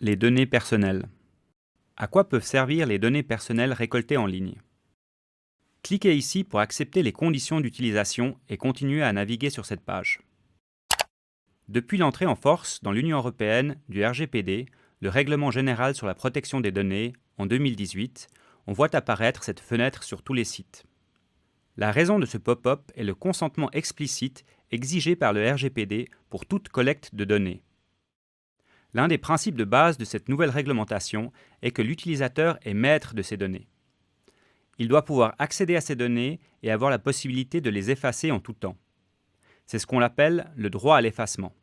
les données personnelles. À quoi peuvent servir les données personnelles récoltées en ligne? Cliquez ici pour accepter les conditions d'utilisation et continuer à naviguer sur cette page. Depuis l'entrée en force dans l'Union européenne du RGPD, le Règlement général sur la protection des données, en 2018, on voit apparaître cette fenêtre sur tous les sites. La raison de ce pop-up est le consentement explicite exigé par le RGPD pour toute collecte de données. L'un des principes de base de cette nouvelle réglementation est que l'utilisateur est maître de ces données. Il doit pouvoir accéder à ces données et avoir la possibilité de les effacer en tout temps. C'est ce qu'on appelle le droit à l'effacement.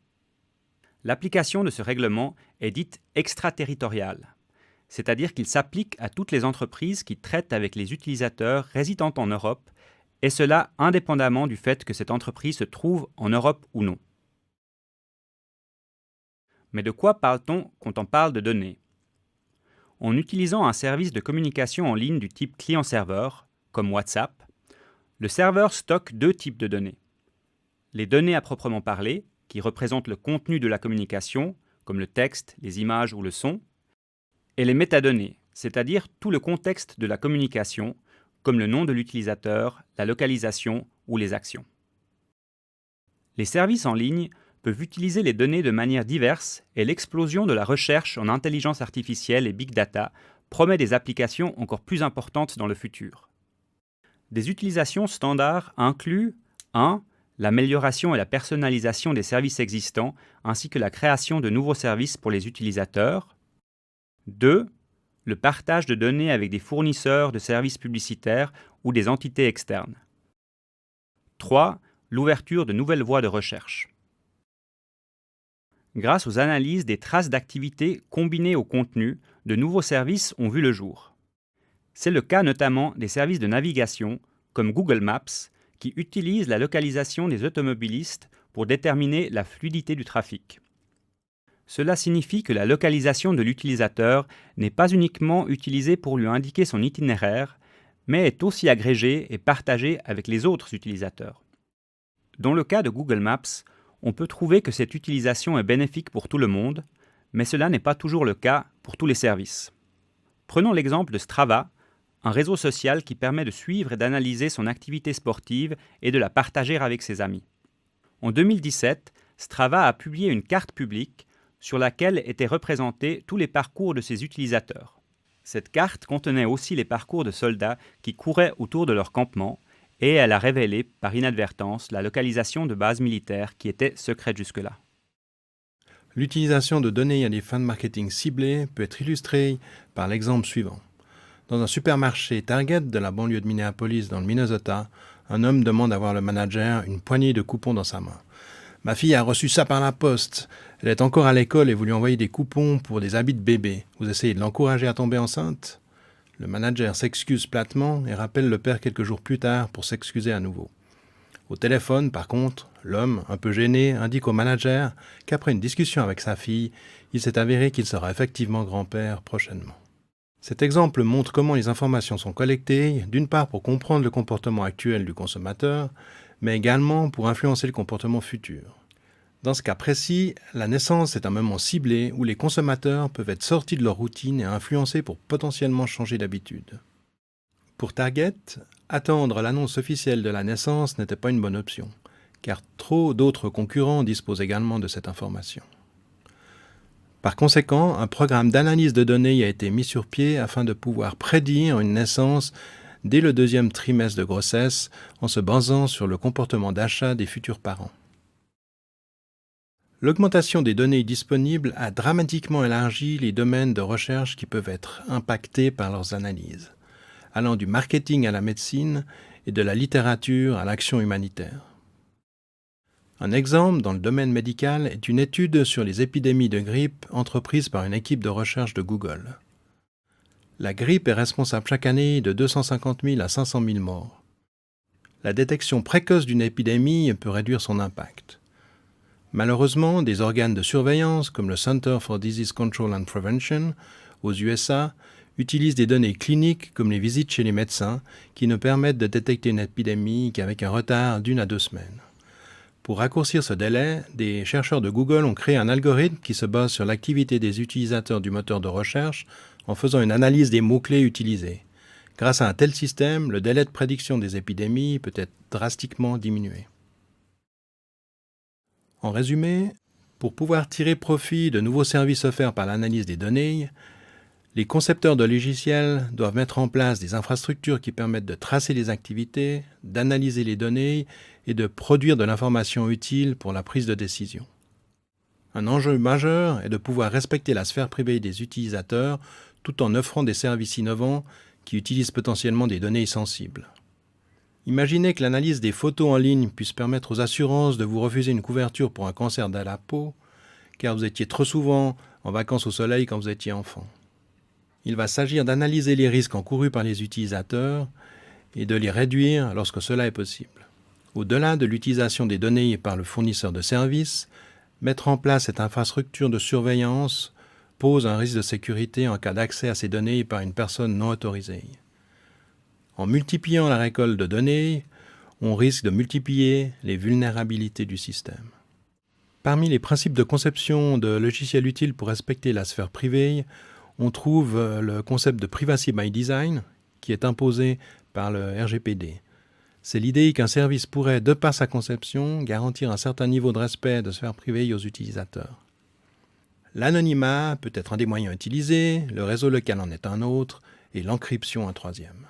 L'application de ce règlement est dite extraterritoriale, c'est-à-dire qu'il s'applique à toutes les entreprises qui traitent avec les utilisateurs résidant en Europe, et cela indépendamment du fait que cette entreprise se trouve en Europe ou non. Mais de quoi parle-t-on quand on parle de données? En utilisant un service de communication en ligne du type client-serveur, comme WhatsApp, le serveur stocke deux types de données. Les données à proprement parler, qui représentent le contenu de la communication, comme le texte, les images ou le son, et les métadonnées, c'est-à-dire tout le contexte de la communication, comme le nom de l'utilisateur, la localisation ou les actions. Les services en ligne peuvent utiliser les données de manière diverse et l'explosion de la recherche en intelligence artificielle et big data promet des applications encore plus importantes dans le futur. Des utilisations standards incluent 1. L'amélioration et la personnalisation des services existants ainsi que la création de nouveaux services pour les utilisateurs. 2. Le partage de données avec des fournisseurs de services publicitaires ou des entités externes. 3. L'ouverture de nouvelles voies de recherche. Grâce aux analyses des traces d'activité combinées au contenu, de nouveaux services ont vu le jour. C'est le cas notamment des services de navigation, comme Google Maps, qui utilisent la localisation des automobilistes pour déterminer la fluidité du trafic. Cela signifie que la localisation de l'utilisateur n'est pas uniquement utilisée pour lui indiquer son itinéraire, mais est aussi agrégée et partagée avec les autres utilisateurs. Dans le cas de Google Maps, on peut trouver que cette utilisation est bénéfique pour tout le monde, mais cela n'est pas toujours le cas pour tous les services. Prenons l'exemple de Strava, un réseau social qui permet de suivre et d'analyser son activité sportive et de la partager avec ses amis. En 2017, Strava a publié une carte publique sur laquelle étaient représentés tous les parcours de ses utilisateurs. Cette carte contenait aussi les parcours de soldats qui couraient autour de leur campement, et elle a révélé, par inadvertance, la localisation de bases militaires qui étaient secrètes jusque-là. L'utilisation de données à des fins de marketing ciblées peut être illustrée par l'exemple suivant. Dans un supermarché Target de la banlieue de Minneapolis dans le Minnesota, un homme demande à voir le manager une poignée de coupons dans sa main. « Ma fille a reçu ça par la poste. Elle est encore à l'école et vous lui envoyez des coupons pour des habits de bébé. Vous essayez de l'encourager à tomber enceinte ?» Le manager s'excuse platement et rappelle le père quelques jours plus tard pour s'excuser à nouveau. Au téléphone, par contre, l'homme, un peu gêné, indique au manager qu'après une discussion avec sa fille, il s'est avéré qu'il sera effectivement grand-père prochainement. Cet exemple montre comment les informations sont collectées, d'une part pour comprendre le comportement actuel du consommateur, mais également pour influencer le comportement futur. Dans ce cas précis, la naissance est un moment ciblé où les consommateurs peuvent être sortis de leur routine et influencés pour potentiellement changer d'habitude. Pour Target, attendre l'annonce officielle de la naissance n'était pas une bonne option, car trop d'autres concurrents disposent également de cette information. Par conséquent, un programme d'analyse de données a été mis sur pied afin de pouvoir prédire une naissance dès le deuxième trimestre de grossesse en se basant sur le comportement d'achat des futurs parents. L'augmentation des données disponibles a dramatiquement élargi les domaines de recherche qui peuvent être impactés par leurs analyses, allant du marketing à la médecine et de la littérature à l'action humanitaire. Un exemple dans le domaine médical est une étude sur les épidémies de grippe entreprise par une équipe de recherche de Google. La grippe est responsable chaque année de 250 000 à 500 000 morts. La détection précoce d'une épidémie peut réduire son impact. Malheureusement, des organes de surveillance comme le Center for Disease Control and Prevention aux USA utilisent des données cliniques comme les visites chez les médecins qui ne permettent de détecter une épidémie qu'avec un retard d'1 à 2 semaines. Pour raccourcir ce délai, des chercheurs de Google ont créé un algorithme qui se base sur l'activité des utilisateurs du moteur de recherche en faisant une analyse des mots-clés utilisés. Grâce à un tel système, le délai de prédiction des épidémies peut être drastiquement diminué. En résumé, pour pouvoir tirer profit de nouveaux services offerts par l'analyse des données, les concepteurs de logiciels doivent mettre en place des infrastructures qui permettent de tracer les activités, d'analyser les données et de produire de l'information utile pour la prise de décision. Un enjeu majeur est de pouvoir respecter la sphère privée des utilisateurs tout en offrant des services innovants qui utilisent potentiellement des données sensibles. Imaginez que l'analyse des photos en ligne puisse permettre aux assurances de vous refuser une couverture pour un cancer de la peau, car vous étiez trop souvent en vacances au soleil quand vous étiez enfant. Il va s'agir d'analyser les risques encourus par les utilisateurs et de les réduire lorsque cela est possible. Au-delà de l'utilisation des données par le fournisseur de services, mettre en place cette infrastructure de surveillance pose un risque de sécurité en cas d'accès à ces données par une personne non autorisée. En multipliant la récolte de données, on risque de multiplier les vulnérabilités du système. Parmi les principes de conception de logiciels utiles pour respecter la sphère privée, on trouve le concept de Privacy by Design, qui est imposé par le RGPD. C'est l'idée qu'un service pourrait, de par sa conception, garantir un certain niveau de respect de sphère privée aux utilisateurs. L'anonymat peut être un des moyens utilisés, le réseau local en est un autre, et l'encryption un troisième.